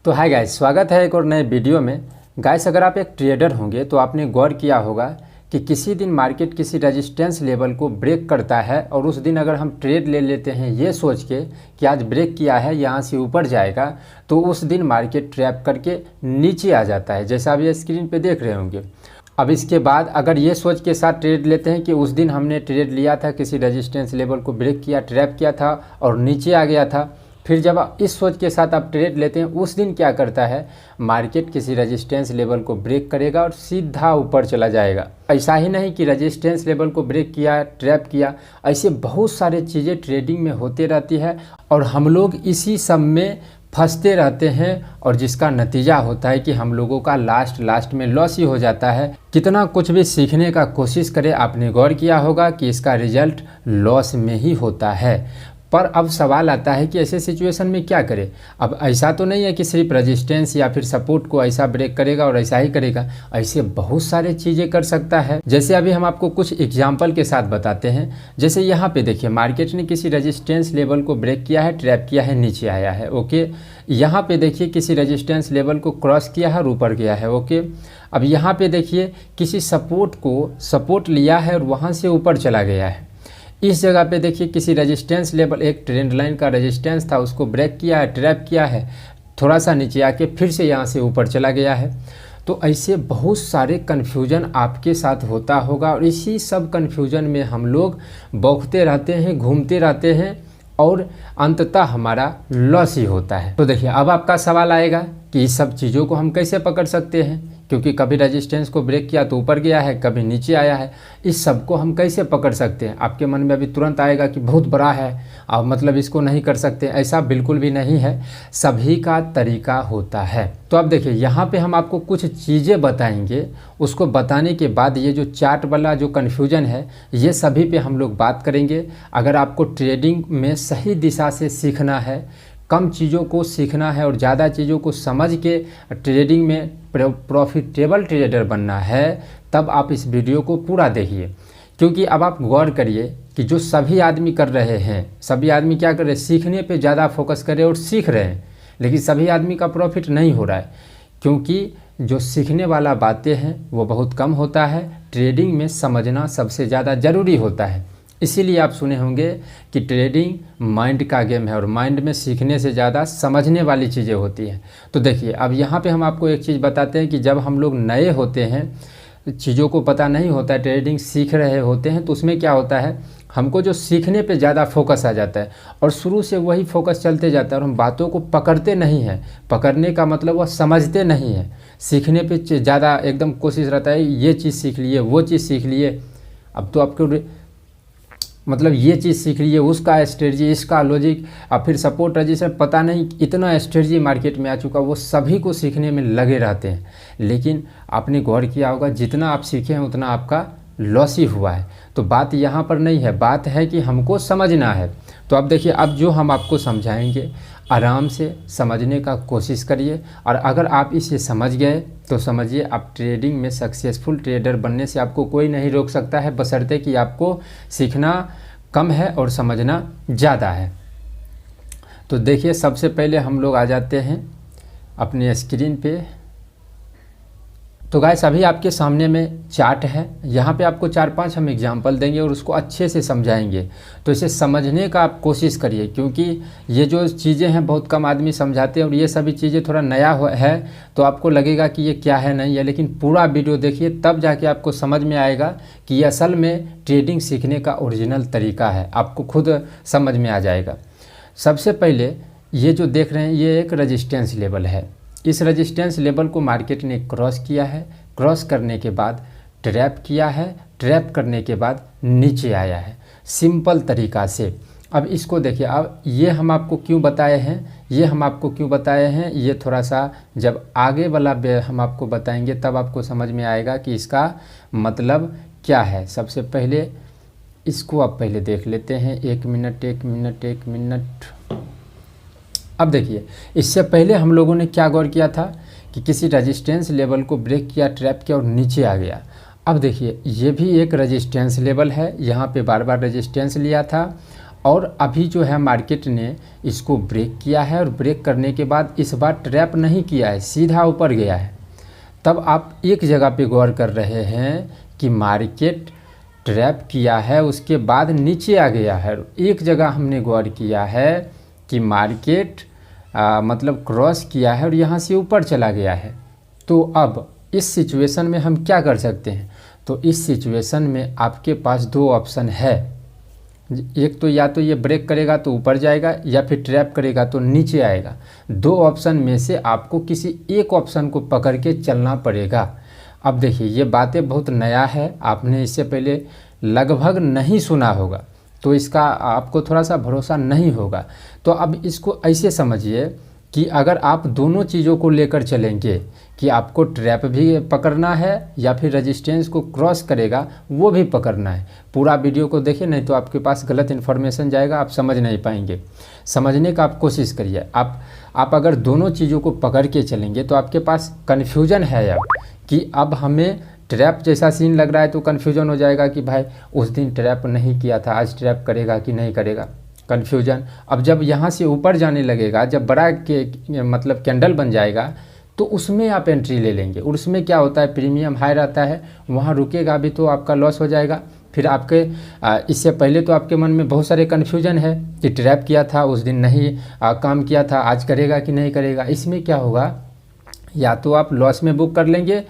तो hi guys, स्वागत है एक और नए वीडियो में। गाइस, अगर आप एक ट्रेडर होंगे तो आपने गौर किया होगा कि किसी दिन मार्केट किसी रेजिस्टेंस लेवल को ब्रेक करता है और उस दिन अगर हम ट्रेड ले लेते हैं ये सोच के कि आज ब्रेक किया है, यहाँ से ऊपर जाएगा, तो उस दिन मार्केट ट्रैप करके नीचे आ जाता है, जैसा आप ये स्क्रीन पे देख रहे होंगे। अब इसके बाद अगर ये सोच के साथ ट्रेड लेते हैं कि उस दिन हमने ट्रेड लिया था, किसी रेजिस्टेंस लेवल को ब्रेक किया, ट्रैप किया था और नीचे आ गया था, फिर जब आप इस सोच के साथ आप ट्रेड लेते हैं, उस दिन क्या करता है, मार्केट किसी रेजिस्टेंस लेवल को ब्रेक करेगा और सीधा ऊपर चला जाएगा। ऐसा ही नहीं कि रेजिस्टेंस लेवल को ब्रेक किया, ट्रैप किया, ऐसे बहुत सारे चीज़ें ट्रेडिंग में होते रहती है और हम लोग इसी सब में फंसते रहते हैं और जिसका नतीजा होता है कि हम लोगों का लास्ट में लॉस ही हो जाता है। कितना कुछ भी सीखने का कोशिश करें, आपने गौर किया होगा कि इसका रिजल्ट लॉस में ही होता है। पर अब सवाल आता है कि ऐसे सिचुएशन में क्या करें। अब ऐसा तो नहीं है कि सिर्फ रेजिस्टेंस या फिर सपोर्ट को ऐसा ब्रेक करेगा और ऐसा ही करेगा, ऐसे बहुत सारे चीज़ें कर सकता है। जैसे अभी हम आपको कुछ एग्जांपल के साथ बताते हैं। जैसे यहाँ पे देखिए, मार्केट ने किसी रेजिस्टेंस लेवल को ब्रेक किया है, ट्रैप किया है, नीचे आया है, ओके। यहाँ पे देखिए किसी रेजिस्टेंस लेवल को क्रॉस किया है और ऊपर गया है, ओके। अब यहाँ पे देखिए किसी सपोर्ट को सपोर्ट लिया है और वहाँ से ऊपर चला गया है। इस जगह पे देखिए किसी रेजिस्टेंस लेवल, एक ट्रेंड लाइन का रेजिस्टेंस था, उसको ब्रेक किया है, ट्रैप किया है, थोड़ा सा नीचे आके फिर से यहाँ से ऊपर चला गया है। तो ऐसे बहुत सारे कन्फ्यूजन आपके साथ होता होगा और इसी सब कन्फ्यूजन में हम लोग बौखते रहते हैं, घूमते रहते हैं और अंततः हमारा लॉस ही होता है। तो देखिए, अब आपका सवाल आएगा कि इस सब चीज़ों को हम कैसे पकड़ सकते हैं, क्योंकि कभी रेजिस्टेंस को ब्रेक किया तो ऊपर गया है, कभी नीचे आया है। इस सब को हम कैसे पकड़ सकते हैं? आपके मन में अभी तुरंत आएगा कि बहुत बड़ा है, अब मतलब इसको नहीं कर सकते। ऐसा बिल्कुल भी नहीं है, सभी का तरीका होता है। तो अब देखिए, यहाँ पे हम आपको कुछ चीज़ें बताएंगे, उसको बताने के बाद ये जो चार्ट वाला जो कन्फ्यूजन है, ये सभी पे हम लोग बात करेंगे। अगर आपको ट्रेडिंग में सही दिशा से सीखना है, कम चीज़ों को सीखना है और ज़्यादा चीज़ों को समझ के ट्रेडिंग में प्रॉफिटेबल ट्रेडर बनना है, तब आप इस वीडियो को पूरा देखिए। क्योंकि अब आप गौर करिए कि जो सभी आदमी कर रहे हैं, सभी आदमी क्या कर रहे हैं, सीखने पे ज़्यादा फोकस कर रहे हैं और सीख रहे हैं, लेकिन सभी आदमी का प्रॉफिट नहीं हो रहा है, क्योंकि जो सीखने वाला बातें हैं वो बहुत कम होता है। ट्रेडिंग में समझना सबसे ज़्यादा ज़रूरी होता है। इसीलिए आप सुने होंगे कि ट्रेडिंग माइंड का गेम है और माइंड में सीखने से ज़्यादा समझने वाली चीज़ें होती हैं। तो देखिए, अब यहाँ पे हम आपको एक चीज़ बताते हैं कि जब हम लोग नए होते हैं, चीज़ों को पता नहीं होता है, ट्रेडिंग सीख रहे होते हैं, तो उसमें क्या होता है, हमको जो सीखने पे ज़्यादा फोकस आ जाता है और शुरू से वही फोकस चलते जाता है और हम बातों को पकड़ते नहीं हैं। पकड़ने का मतलब वह समझते नहीं हैं। सीखने पे ज़्यादा एकदम कोशिश रहता है, ये चीज़ सीख लिए, वो चीज़ सीख लिए, अब तो आपको मतलब ये चीज़ सीख लीजिए, उसका स्ट्रेटजी, इसका लॉजिक, और फिर सपोर्ट रजिस्टर, पता नहीं इतना स्ट्रेटजी मार्केट में आ चुका, वो सभी को सीखने में लगे रहते हैं। लेकिन आपने गौर किया होगा, जितना आप सीखे हैं उतना आपका लॉस ही हुआ है। तो बात यहाँ पर नहीं है, बात है कि हमको समझना है। तो अब देखिए, अब जो हम आपको समझाएंगे, आराम से समझने का कोशिश करिए और अगर आप इसे समझ गए तो समझिए आप ट्रेडिंग में सक्सेसफुल ट्रेडर बनने से आपको कोई नहीं रोक सकता है, बशर्ते कि आपको सीखना कम है और समझना ज़्यादा है। तो देखिए, सबसे पहले हम लोग आ जाते हैं अपने स्क्रीन पे। तो गाइस, अभी आपके सामने में चार्ट है, यहाँ पे आपको 4-5 हम एग्जांपल देंगे और उसको अच्छे से समझाएंगे। तो इसे समझने का आप कोशिश करिए, क्योंकि ये जो चीज़ें हैं बहुत कम आदमी समझाते हैं और ये सभी चीज़ें थोड़ा नया है, तो आपको लगेगा कि ये क्या है, नहीं है। लेकिन पूरा वीडियो देखिए, तब जाके आपको समझ में आएगा कि ये असल में ट्रेडिंग सीखने का ओरिजिनल तरीका है, आपको खुद समझ में आ जाएगा। सबसे पहले ये जो देख रहे हैं, ये एक रजिस्टेंस लेवल है। इस रेजिस्टेंस लेवल को मार्केट ने क्रॉस किया है, क्रॉस करने के बाद ट्रैप किया है, ट्रैप करने के बाद नीचे आया है, सिंपल तरीका से। अब इसको देखिए, अब ये हम आपको क्यों बताए हैं, ये थोड़ा सा जब आगे वाला हम आपको बताएंगे तब आपको समझ में आएगा कि इसका मतलब क्या है। सबसे पहले इसको आप पहले देख लेते हैं। एक मिनट। अब देखिए, इससे पहले हम लोगों ने क्या गौर किया था कि किसी रेजिस्टेंस लेवल को ब्रेक किया, ट्रैप किया और नीचे आ गया। अब देखिए, ये भी एक रेजिस्टेंस लेवल है, यहाँ पे बार बार रेजिस्टेंस लिया था और अभी जो है मार्केट ने इसको ब्रेक किया है और ब्रेक करने के बाद इस बार ट्रैप नहीं किया है, सीधा ऊपर गया है। तब आप एक जगह पे गौर कर रहे हैं कि मार्केट ट्रैप किया है, उसके बाद नीचे आ गया है। एक जगह हमने गौर किया है कि मार्केट मतलब क्रॉस किया है और यहाँ से ऊपर चला गया है। तो अब इस सिचुएशन में हम क्या कर सकते हैं? तो इस सिचुएशन में आपके पास दो ऑप्शन है। एक तो या तो ये ब्रेक करेगा तो ऊपर जाएगा, या फिर ट्रैप करेगा तो नीचे आएगा। दो ऑप्शन में से आपको किसी एक ऑप्शन को पकड़ के चलना पड़ेगा। अब देखिए, ये बातें बहुत नया है, आपने इससे पहले लगभग नहीं सुना होगा, तो इसका आपको थोड़ा सा भरोसा नहीं होगा। तो अब इसको ऐसे समझिए कि अगर आप दोनों चीज़ों को लेकर चलेंगे कि आपको ट्रैप भी पकड़ना है या फिर रेजिस्टेंस को क्रॉस करेगा वो भी पकड़ना है। पूरा वीडियो को देखिए, नहीं तो आपके पास गलत इन्फॉर्मेशन जाएगा, आप समझ नहीं पाएंगे। समझने का आप कोशिश करिए। आप अगर दोनों चीज़ों को पकड़ के चलेंगे तो आपके पास कन्फ्यूजन है अब कि अब हमें ट्रैप जैसा सीन लग रहा है, तो कन्फ्यूजन हो जाएगा कि भाई उस दिन ट्रैप नहीं किया था, आज ट्रैप करेगा कि नहीं करेगा, कन्फ्यूजन। अब जब यहाँ से ऊपर जाने लगेगा, जब बड़ा के मतलब कैंडल बन जाएगा, तो उसमें आप एंट्री ले लेंगे। और उसमें क्या होता है, प्रीमियम हाई रहता है, वहाँ रुकेगा भी तो आपका लॉस हो जाएगा। फिर आपके इससे पहले तो आपके मन में बहुत सारे कन्फ्यूजन है कि ट्रैप किया था उस दिन, नहीं काम किया था, आज करेगा कि नहीं करेगा। इसमें क्या होगा, या तो आप लॉस में बुक कर लेंगे,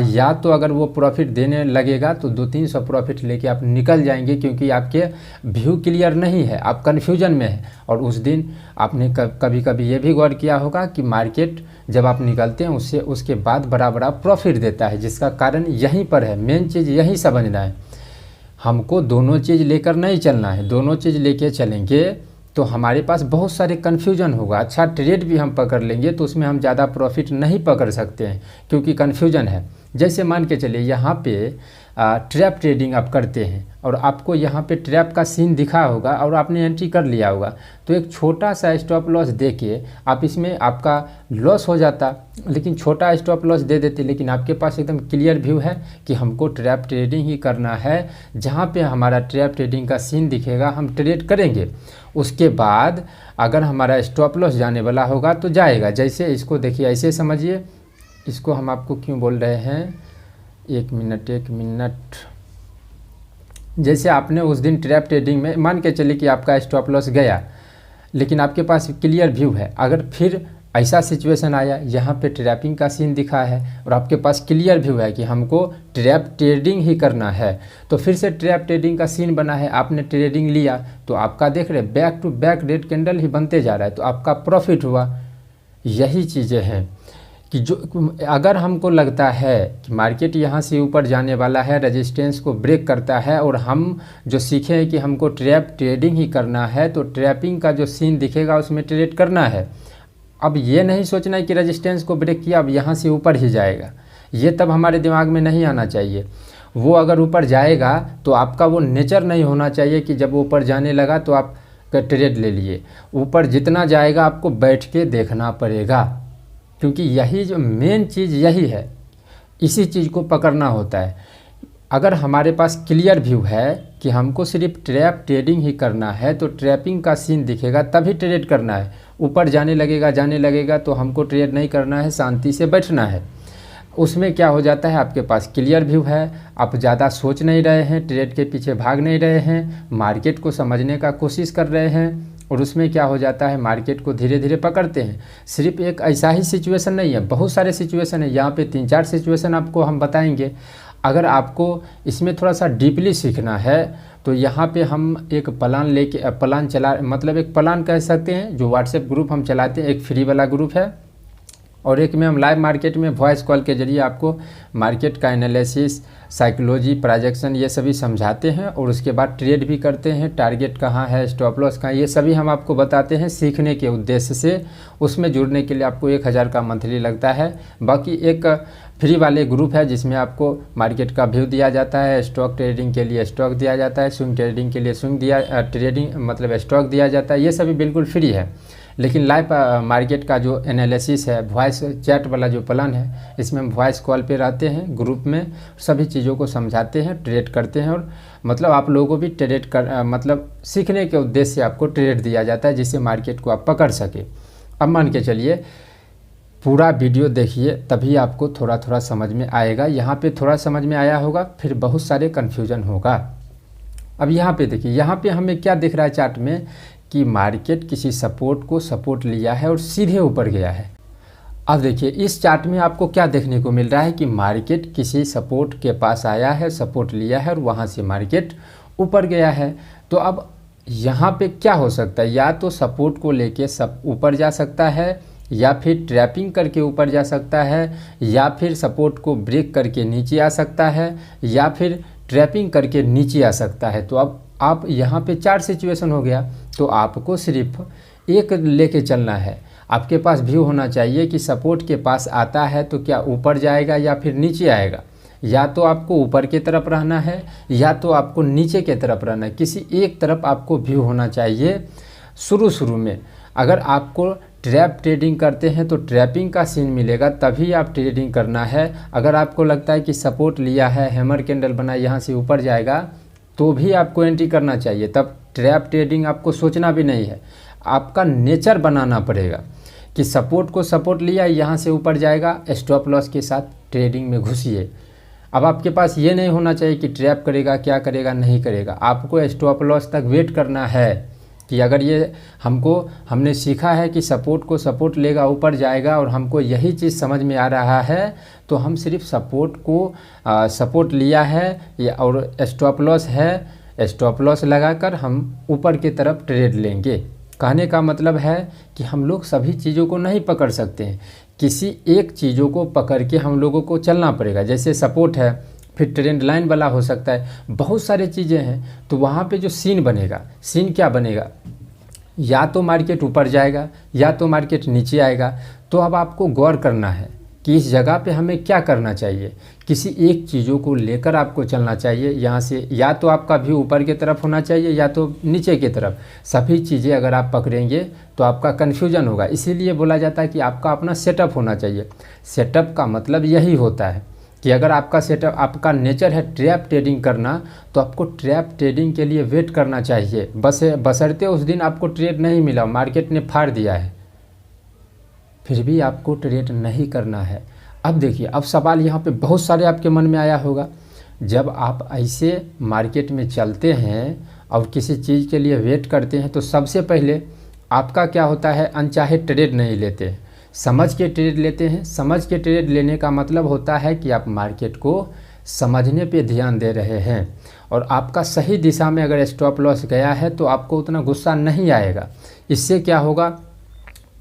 या तो अगर वो प्रॉफिट देने लगेगा तो 200-300 प्रॉफिट लेके आप निकल जाएंगे, क्योंकि आपके व्यू क्लियर नहीं है, आप कन्फ्यूजन में है। और उस दिन आपने कभी कभी ये भी गौर किया होगा कि मार्केट जब आप निकलते हैं उसके बाद बड़ा बड़ा प्रॉफिट देता है, जिसका कारण यहीं पर है। मेन चीज़ यही समझना है, हमको दोनों चीज़ लेकर नहीं चलना है। दोनों चीज़ लेके चलेंगे तो हमारे पास बहुत सारे कन्फ्यूजन होगा। अच्छा ट्रेड भी हम पकड़ लेंगे तो उसमें हम ज़्यादा प्रॉफिट नहीं पकड़ सकते हैं, क्योंकि कन्फ्यूजन है। जैसे मान के चलिए यहाँ पे ट्रैप ट्रेडिंग आप करते हैं और आपको यहाँ पे ट्रैप का सीन दिखा होगा और आपने एंट्री कर लिया होगा, तो एक छोटा सा स्टॉप लॉस दे के आप इसमें आपका लॉस हो जाता, लेकिन छोटा स्टॉप लॉस दे देते। लेकिन आपके पास एकदम क्लियर व्यू है कि हमको ट्रैप ट्रेडिंग ही करना है, जहाँ पे हमारा ट्रैप ट्रेडिंग का सीन दिखेगा हम ट्रेड करेंगे। उसके बाद अगर हमारा स्टॉप लॉस जाने वाला होगा तो जाएगा। जैसे इसको देखिए, ऐसे समझिए, इसको हम आपको क्यों बोल रहे हैं, एक मिनट। जैसे आपने उस दिन ट्रैप ट्रेडिंग में मान के चलिए कि आपका स्टॉप लॉस गया, लेकिन आपके पास क्लियर व्यू है। अगर फिर ऐसा सिचुएशन आया यहाँ पे ट्रैपिंग का सीन दिखा है और आपके पास क्लियर व्यू है कि हमको ट्रैप ट्रेडिंग ही करना है, तो फिर से ट्रैप ट्रेडिंग का सीन बना है, आपने ट्रेडिंग लिया तो आपका देख रहे back to back red candle ही बनते जा रहा है, तो आपका प्रॉफिट हुआ। यही चीज़ें हैं कि जो अगर हमको लगता है कि मार्केट यहाँ से ऊपर जाने वाला है, रेजिस्टेंस को ब्रेक करता है, और हम जो सीखे हैं कि हमको ट्रैप ट्रेडिंग ही करना है, तो ट्रैपिंग का जो सीन दिखेगा उसमें ट्रेड करना है। अब ये नहीं सोचना है कि रेजिस्टेंस को ब्रेक किया अब यहाँ से ऊपर ही जाएगा, ये तब हमारे दिमाग में नहीं आना चाहिए। वो अगर ऊपर जाएगा तो आपका वो नेचर नहीं होना चाहिए कि जब वो ऊपर जाने लगा तो आप ट्रेड ले लिए। ऊपर जितना जाएगा आपको बैठ के देखना पड़ेगा, क्योंकि यही जो मेन चीज़ यही है, इसी चीज़ को पकड़ना होता है। अगर हमारे पास क्लियर व्यू है कि हमको सिर्फ ट्रैप ट्रेडिंग ही करना है, तो ट्रैपिंग का सीन दिखेगा तभी ट्रेड करना है। ऊपर जाने लगेगा तो हमको ट्रेड नहीं करना है, शांति से बैठना है। उसमें क्या हो जाता है, आपके पास क्लियर व्यू है, आप ज़्यादा सोच नहीं रहे हैं, ट्रेड के पीछे भाग नहीं रहे हैं, मार्केट को समझने का कोशिश कर रहे हैं, और उसमें क्या हो जाता है मार्केट को धीरे धीरे पकड़ते हैं। सिर्फ एक ऐसा ही सिचुएशन नहीं है, बहुत सारे सिचुएशन है। यहाँ पे 3-4 सिचुएशन आपको हम बताएंगे। अगर आपको इसमें थोड़ा सा डीपली सीखना है तो यहाँ पे हम एक प्लान चला, मतलब एक प्लान कह सकते हैं, जो व्हाट्सएप ग्रुप हम चलाते हैं। एक फ्री वाला ग्रुप है और एक में हम लाइव मार्केट में वॉइस कॉल के जरिए आपको मार्केट का एनालिसिस, साइकोलॉजी, प्रोजेक्शन ये सभी समझाते हैं, और उसके बाद ट्रेड भी करते हैं। टारगेट कहाँ है, स्टॉप लॉस कहाँ, ये सभी हम आपको बताते हैं सीखने के उद्देश्य से। उसमें जुड़ने के लिए आपको 1000 का मंथली लगता है। बाकी एक फ्री वाले ग्रुप है जिसमें आपको मार्केट का व्यू दिया जाता है, स्टॉक ट्रेडिंग के लिए स्टॉक दिया जाता है, स्विंग ट्रेडिंग के लिए स्विंग ट्रेडिंग मतलब स्टॉक दिया जाता है। ये सभी बिल्कुल फ्री है। लेकिन लाइव मार्केट का जो एनालिसिस है, वॉइस चैट वाला जो प्लान है, इसमें हम वॉइस कॉल पे रहते हैं, ग्रुप में सभी चीज़ों को समझाते हैं, ट्रेड करते हैं और मतलब आप लोगों को भी ट्रेड कर मतलब सीखने के उद्देश्य से आपको ट्रेड दिया जाता है जिससे मार्केट को आप पकड़ सके। अब मान के चलिए पूरा वीडियो देखिए तभी आपको थोड़ा थोड़ा समझ में आएगा। यहाँ पे थोड़ा समझ में आया होगा, फिर बहुत सारे कन्फ्यूजन होगा। अब यहाँ पे देखिए, यहाँ पे हमें क्या दिख रहा है चार्ट में कि मार्केट किसी सपोर्ट को सपोर्ट लिया है और सीधे ऊपर गया है। अब देखिए इस चार्ट में आपको क्या देखने को मिल रहा है कि मार्केट किसी सपोर्ट के पास आया है, सपोर्ट लिया है और वहाँ से मार्केट ऊपर गया है। तो अब यहाँ पे क्या हो सकता है, या तो सपोर्ट को लेके सब ऊपर जा सकता है, या फिर ट्रैपिंग करके ऊपर जा सकता है, या फिर सपोर्ट को ब्रेक करके नीचे आ सकता है, या फिर ट्रैपिंग करके नीचे आ सकता है। तो अब आप यहाँ पे 4 सिचुएशन हो गया, तो आपको सिर्फ एक लेके चलना है। आपके पास व्यू होना चाहिए कि सपोर्ट के पास आता है तो क्या ऊपर जाएगा या फिर नीचे आएगा। या तो आपको ऊपर की तरफ रहना है या तो आपको नीचे की तरफ रहना है, किसी एक तरफ आपको व्यू होना चाहिए। शुरू में अगर आपको ट्रैप ट्रेडिंग करते हैं तो ट्रैपिंग का सीन मिलेगा, तभी आप ट्रेडिंग करना है। अगर आपको लगता है कि सपोर्ट लिया है, हैमर कैंडल बना, यहाँ से ऊपर जाएगा, तो भी आपको एंट्री करना चाहिए। तब ट्रैप ट्रेडिंग आपको सोचना भी नहीं है, आपका नेचर बनाना पड़ेगा कि सपोर्ट को सपोर्ट लिया, यहाँ से ऊपर जाएगा, स्टॉप लॉस के साथ ट्रेडिंग में घुसिए। अब आपके पास ये नहीं होना चाहिए कि ट्रैप करेगा, क्या करेगा, नहीं करेगा। आपको स्टॉप लॉस तक वेट करना है कि अगर ये हमने सीखा है कि सपोर्ट को सपोर्ट लेगा, ऊपर जाएगा, और हमको यही चीज़ समझ में आ रहा है, तो हम सिर्फ सपोर्ट को सपोर्ट लिया है और स्टॉप लॉस है, स्टॉप लॉस लगाकर हम ऊपर की तरफ ट्रेड लेंगे। कहने का मतलब है कि हम लोग सभी चीज़ों को नहीं पकड़ सकते हैं, किसी एक चीज़ों को पकड़ के हम लोगों को चलना पड़ेगा। जैसे सपोर्ट है, फिर ट्रेंड लाइन वाला हो सकता है, बहुत सारे चीज़ें हैं। तो वहाँ पे जो सीन बनेगा, सीन क्या बनेगा, या तो मार्केट ऊपर जाएगा या तो मार्केट नीचे आएगा। तो अब आपको गौर करना है कि इस जगह पे हमें क्या करना चाहिए। किसी एक चीज़ों को लेकर आपको चलना चाहिए। यहाँ से या तो आपका व्यू ऊपर की तरफ होना चाहिए या तो नीचे की तरफ। सभी चीज़ें अगर आप पकड़ेंगे तो आपका कन्फ्यूजन होगा। इसीलिए बोला जाता है कि आपका अपना सेटअप होना चाहिए। सेटअप का मतलब यही होता है कि अगर आपका सेटअप, आपका नेचर है ट्रैप ट्रेडिंग करना, तो आपको ट्रैप ट्रेडिंग के लिए वेट करना चाहिए। बशर्ते उस दिन आपको ट्रेड नहीं मिला, मार्केट ने फाड़ दिया है, फिर भी आपको ट्रेड नहीं करना है। अब देखिए, अब सवाल यहाँ पे बहुत सारे आपके मन में आया होगा, जब आप ऐसे मार्केट में चलते हैं और किसी चीज़ के लिए वेट करते हैं तो सबसे पहले आपका क्या होता है, अनचाहे ट्रेड नहीं लेते, समझ के ट्रेड लेते हैं। समझ के ट्रेड लेने का मतलब होता है कि आप मार्केट को समझने पे ध्यान दे रहे हैं और आपका सही दिशा में अगर स्टॉप लॉस गया है तो आपको उतना गुस्सा नहीं आएगा। इससे क्या होगा,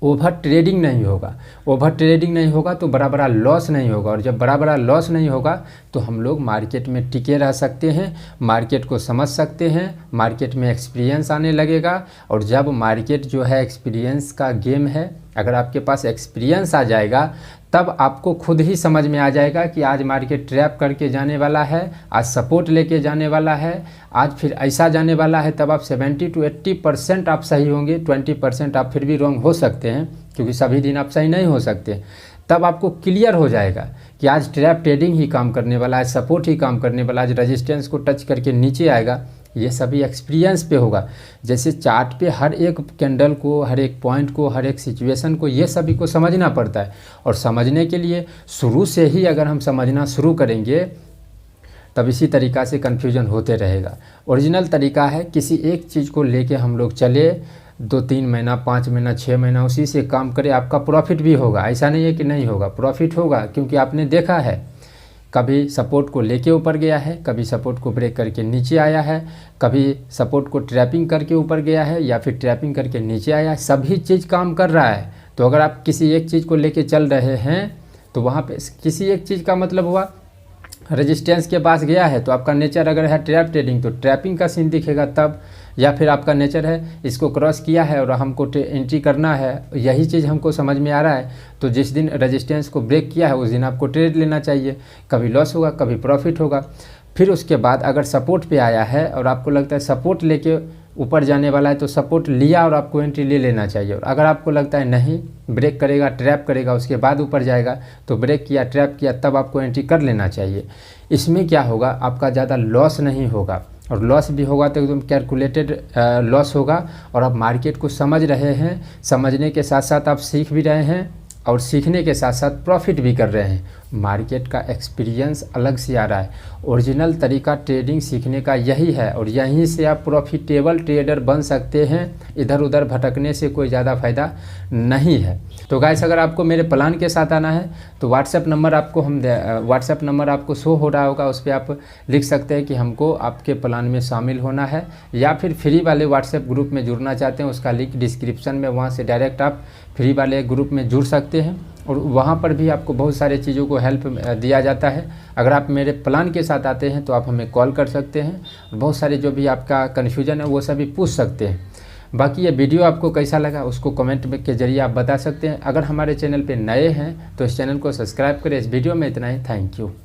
ओवर ट्रेडिंग नहीं होगा। ओवर ट्रेडिंग नहीं होगा तो बड़ा बड़ा लॉस नहीं होगा, और जब बड़ा बड़ा लॉस नहीं होगा तो हम लोग मार्केट में टिके रह सकते हैं, मार्केट को समझ सकते हैं, मार्केट में एक्सपीरियंस आने लगेगा। और जब मार्केट जो है एक्सपीरियंस का गेम है, अगर आपके पास एक्सपीरियंस आ जाएगा तब आपको खुद ही समझ में आ जाएगा कि आज मार्केट ट्रैप करके जाने वाला है, आज सपोर्ट लेके जाने वाला है, आज फिर ऐसा जाने वाला है। तब आप 70 to 80% आप सही होंगे, 20% आप फिर भी रॉन्ग हो सकते हैं, क्योंकि सभी दिन आप सही नहीं हो सकते। तब आपको क्लियर हो जाएगा कि आज ट्रैप ट्रेडिंग ही काम करने वाला है, सपोर्ट ही काम करने वाला है, आज रेजिस्टेंस को टच करके नीचे आएगा। ये सभी एक्सपीरियंस पे होगा। जैसे चार्ट पे हर एक कैंडल को, हर एक पॉइंट को, हर एक सिचुएशन को, ये सभी को समझना पड़ता है। और समझने के लिए शुरू से ही अगर हम समझना शुरू करेंगे तब इसी तरीक़ा से कन्फ्यूजन होते रहेगा। ओरिजिनल तरीका है किसी एक चीज़ को लेके हम लोग चले, 2-3 महीना, 5 महीना, 6 महीना उसी से काम करें, आपका प्रॉफिट भी होगा। ऐसा नहीं है कि नहीं होगा, प्रॉफिट होगा, क्योंकि आपने देखा है कभी सपोर्ट को लेके ऊपर गया है, कभी सपोर्ट को ब्रेक करके नीचे आया है, कभी सपोर्ट को ट्रैपिंग करके ऊपर गया है या फिर ट्रैपिंग करके नीचे आया है। सभी चीज़ काम कर रहा है। तो अगर आप किसी एक चीज़ को लेके चल रहे हैं तो वहाँ पे किसी एक चीज़ का मतलब हुआ रेजिस्टेंस के पास गया है, तो आपका नेचर अगर है ट्रैप ट्रेडिंग तो ट्रैपिंग का सीन दिखेगा तब। या फिर आपका नेचर है इसको क्रॉस किया है और हमको एंट्री करना है, यही चीज़ हमको समझ में आ रहा है, तो जिस दिन रेजिस्टेंस को ब्रेक किया है उस दिन आपको ट्रेड लेना चाहिए। कभी लॉस होगा, कभी प्रॉफिट होगा। फिर उसके बाद अगर सपोर्ट पे आया है और आपको लगता है सपोर्ट लेके ऊपर जाने वाला है तो सपोर्ट लिया और आपको एंट्री ले लेना चाहिए। और अगर आपको लगता है नहीं ब्रेक करेगा, ट्रैप करेगा, उसके बाद ऊपर जाएगा, तो ब्रेक किया, ट्रैप किया, तब आपको एंट्री कर लेना चाहिए। इसमें क्या होगा, आपका ज़्यादा लॉस नहीं होगा, और लॉस भी होगा तो एकदम कैलकुलेटेड लॉस होगा। और आप मार्केट को समझ रहे हैं, समझने के साथ साथ आप सीख भी रहे हैं, और सीखने के साथ साथ प्रॉफिट भी कर रहे हैं। मार्केट का एक्सपीरियंस अलग से आ रहा है। ओरिजिनल तरीका ट्रेडिंग सीखने का यही है, और यहीं से आप प्रॉफिटेबल ट्रेडर बन सकते हैं। इधर उधर भटकने से कोई ज़्यादा फ़ायदा नहीं है। तो गाइस, अगर आपको मेरे प्लान के साथ आना है तो व्हाट्सएप नंबर आपको शो हो रहा होगा, उस पर आप लिख सकते हैं कि हमको आपके प्लान में शामिल होना है, या फिर फ्री वाले व्हाट्सएप ग्रुप में जुड़ना चाहते हैं, उसका लिंक डिस्क्रिप्शन में, वहाँ से डायरेक्ट आप फ्री वाले ग्रुप में जुड़ सकते हैं। और वहाँ पर भी आपको बहुत सारे चीज़ों को हेल्प दिया जाता है। अगर आप मेरे प्लान के साथ आते हैं तो आप हमें कॉल कर सकते हैं, बहुत सारे जो भी आपका कन्फ्यूजन है वो सभी पूछ सकते हैं। बाकी ये वीडियो आपको कैसा लगा उसको कमेंट में के जरिए आप बता सकते हैं। अगर हमारे चैनल पे नए हैं तो इस चैनल को सब्सक्राइब करें। इस वीडियो में इतना ही, थैंक यू।